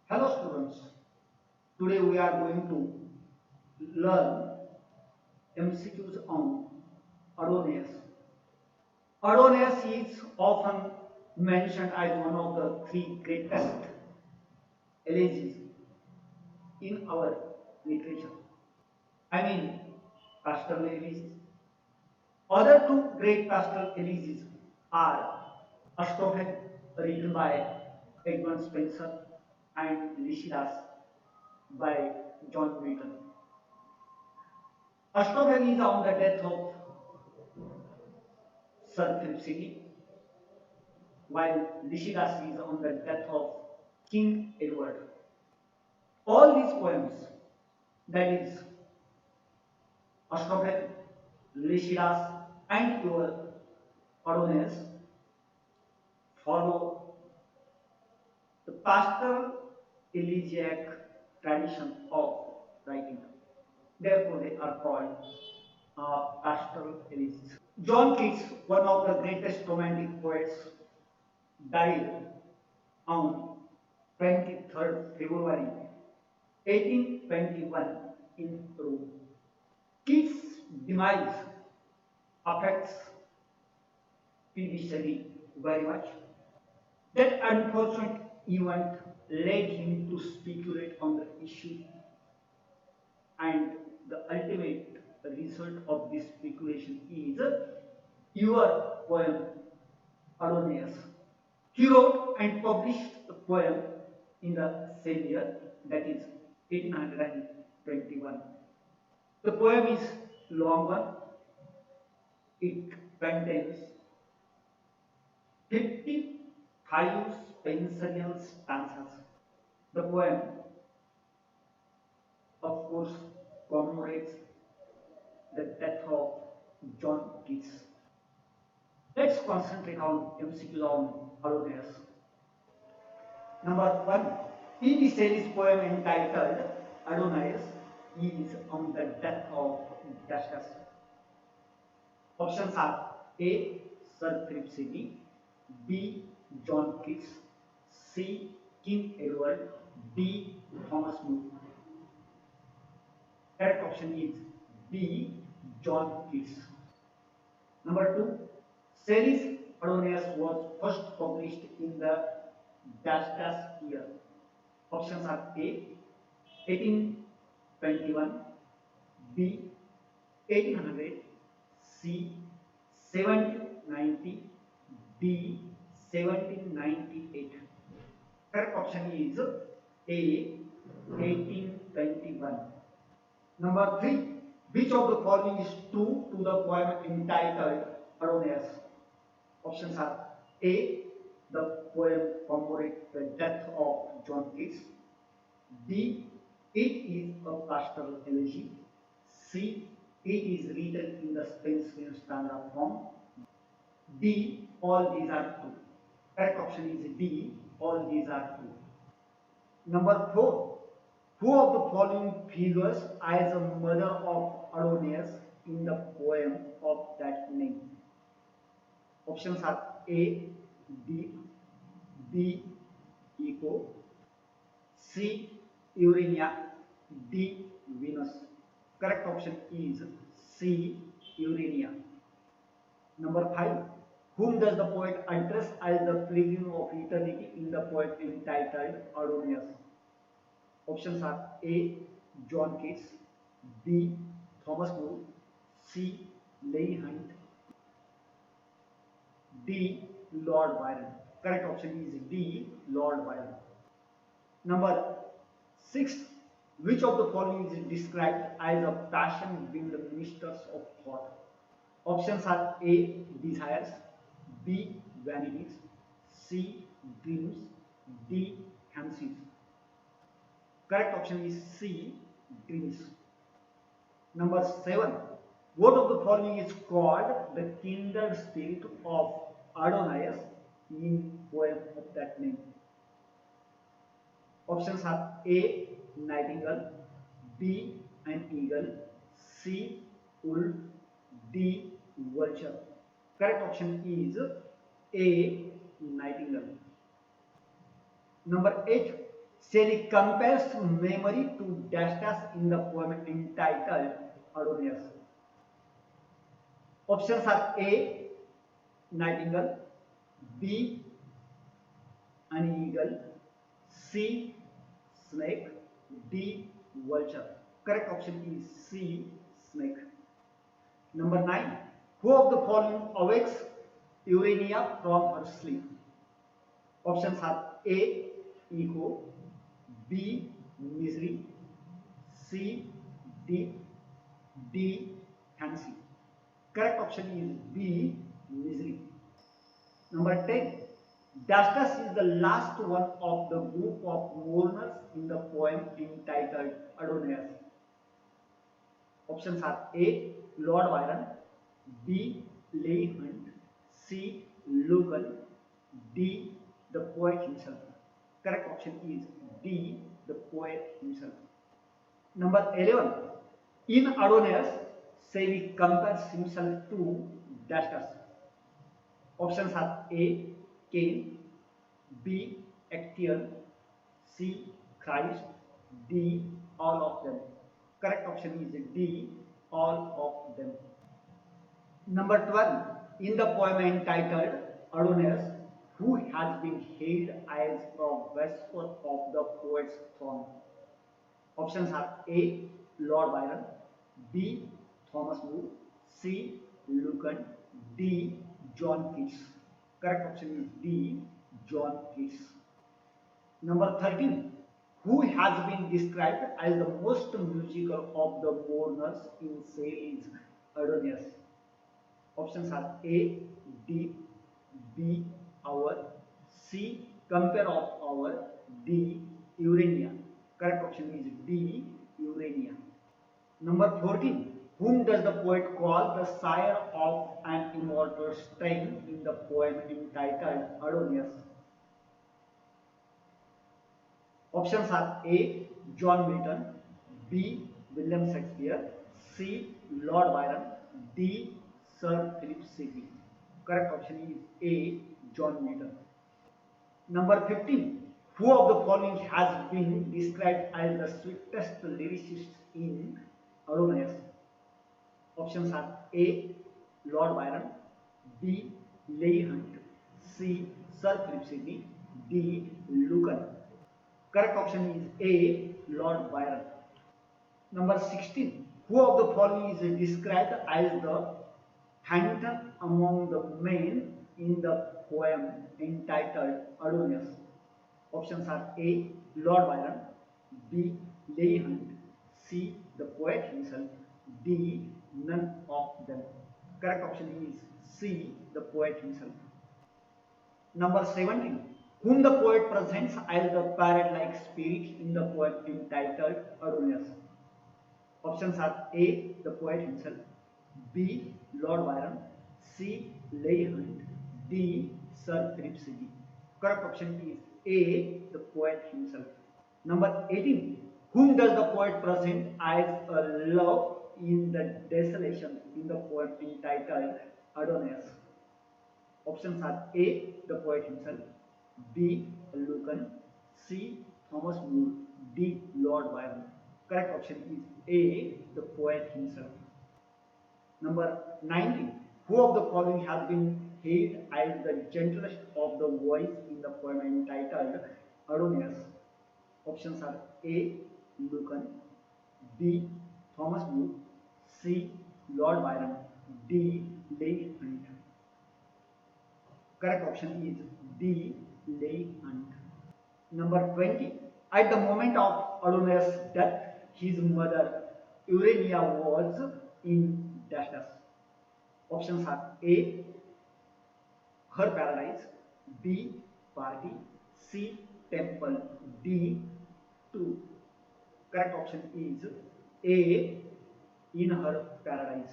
Hello students, today we are going to learn MCQs on Adonais. Adonais is often mentioned as one of the three greatest elegies in our literature. I mean pastoral elegies. Other two great pastoral elegies are Astrophel, written by Edmund Spenser, and Lycidas by John Keats. Astrophel is on the death of Sir Philip Sidney, while Lycidas is on the death of King Edward. All these poems, that is Astrophel, Lycidas, and your Adonais, follow the pastoral elegiac tradition of writing. Therefore, they are called pastoral elegies. John Keats, one of the greatest romantic poets, died on 23rd February 1821 in Rome. Keats' demise affects P.B. Shelley very much. That unfortunate event led him to speculate on the issue, and the ultimate result of this speculation is your poem Adonais. He wrote and published the poem in the same year, that is 1821. The poem is long one. It contains 55 spensorial stanzas. The poem, of course, commemorates the death of John Keats. Let's concentrate on MCQs on Adonais. Number 1. P.B. Shelley's poem entitled Adonais is on the death of Justice. Options are A. Sir Philip Sidney, B. John Keats, C. King Edward, D. Thomas More. Correct option is B. John Keats. Number 2. Shelley's Adonais was first published in the year. Options are A. 1821, B. 1800, C. 1790, D. 1798. Correct option is A. 1821. Number 3. Which of the following is true to the poem entitled Adonais? Options are A. The poem commemorates the death of John Keats. B. It is a pastoral elegy. C. It is written in the Spenserian stanza form. D. All these are true. Correct option is D. All these are true. Number 4. Who of the following figures as a mother of Adonais in the poem of that name? Options are A. Deep, B. Echo, C. Urania, D. Venus. Correct option is C. Urania. Number 5. Whom does the poet address as the Pilgrim of Eternity in the poem entitled Adonais? Options are A. John Keats, B. Thomas More, C. Leigh Hunt, D. Lord Byron. Correct option is D. Lord Byron. Number 6. Which of the following is described as a passion between the ministers of thought? Options are A. Desires, B. Vanities, C. Dreams, D. Fancies. Correct option is C. Dreams. Number 7. What of the following is called the kindred spirit of Adonais in poem of that name? Options are A. Nightingale, B. An eagle, C. Wolf, D. Vulture. Correct option is A. Nightingale. Number 8. Shelley compares memory to Dastas in the poem entitled Adonais. Options are A. Nightingale, B. An eagle, C. Snake, D. Vulture. Correct option is C. Snake. Number 9. Who of the following awakes Urania from her sleep? Options are A. Ego, B. Misery, C. Deep, D. Fancy. Correct option is B. Misery. Number 10. Dastas is the last one of the group of mourners in the poem entitled Adonais. Options are A. Lord Byron, B. Leigh Hunt, C. Logan, D. The poet himself. Correct option is D. The poet himself. Number 11. In Adonais, Shelley compares himself to Dastas. Options are A. Cain, B. Actaeon, C. Christ, D. All of them. Correct option is D. All of them. Number 12. In the poem entitled Adonais, who has been hailed as a vesper of the poet's throng? Options are A. Lord Byron, B. Thomas Moore, C. Lucan, D. John Keats. Correct option is D. John Keats. Number 13. Who has been described as the most musical of the mourners in Shelley's Adonais? Options are A. Deep, B. Hour, C. Compare of hour, D. Urania. Correct option is D. Urania. Number 14. Whom does the poet call the sire of an immortal strain in the poem entitled Adonais? Options are A. John Milton, B. William Shakespeare, C. Lord Byron, D. Sir Philip Sidney. Correct option is A. John Milton. Number 15. Who of the following has been described as the sweetest lyricist in Adonais? Options are A. Lord Byron, B. Leigh Hunt, C. Sir Philip Sidney, D. Lucan. Correct option is A. Lord Byron. Number 16. Who of the following is described as the phantom among the men in the poem entitled Adonais? Options are A. Lord Byron, B. Leigh Hunt, C. The poet himself, D. None of them. Correct option is C. The poet himself. Number 17. Whom the poet presents as the parrot-like spirit in the poem entitled Adonais? Options are A. The poet himself, B. Lord Byron, C. Leigh Hunt, D. Sir Philip Sidney. Correct option is A. The poet himself. Number 18. Whom does the poet present as a love in the desolation in the poem entitled Adonais? Options are A. The poet himself, B. Lucan, C. Thomas Moore, D. Lord Byron. Correct option is A. The poet himself. Number 19. Who of the following has been hailed as the gentlest of the voice in the poem entitled Adonais? Options are A. Lucan, B. Thomas Moore, C. Lord Byron, D. Leigh Hunt. Correct option is D. Leigh Hunt. Number 20. At the moment of Adonais' death, his mother Urania was in Dastas. Options are A. Her paradise, B. Party, C. Temple, D. True. Correct option is A. In her paradise.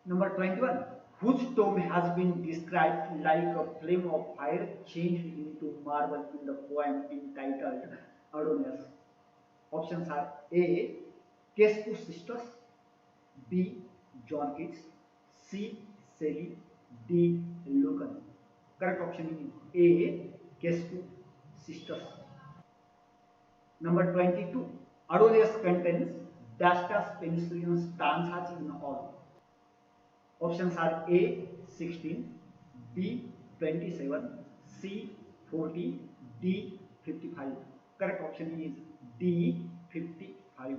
Number 21. Whose tomb has been described like a flame of fire changed into marble in the poem entitled Adonais? Options are A. Keats sisters, B. John Keats, C. Shelley, D. Lucan. Correct option is A. Keats sisters. Number 22. Adonais contains dash penicillium stanzas in all. Options are A 16, B 27, C 40, D 55. Correct option is D 55.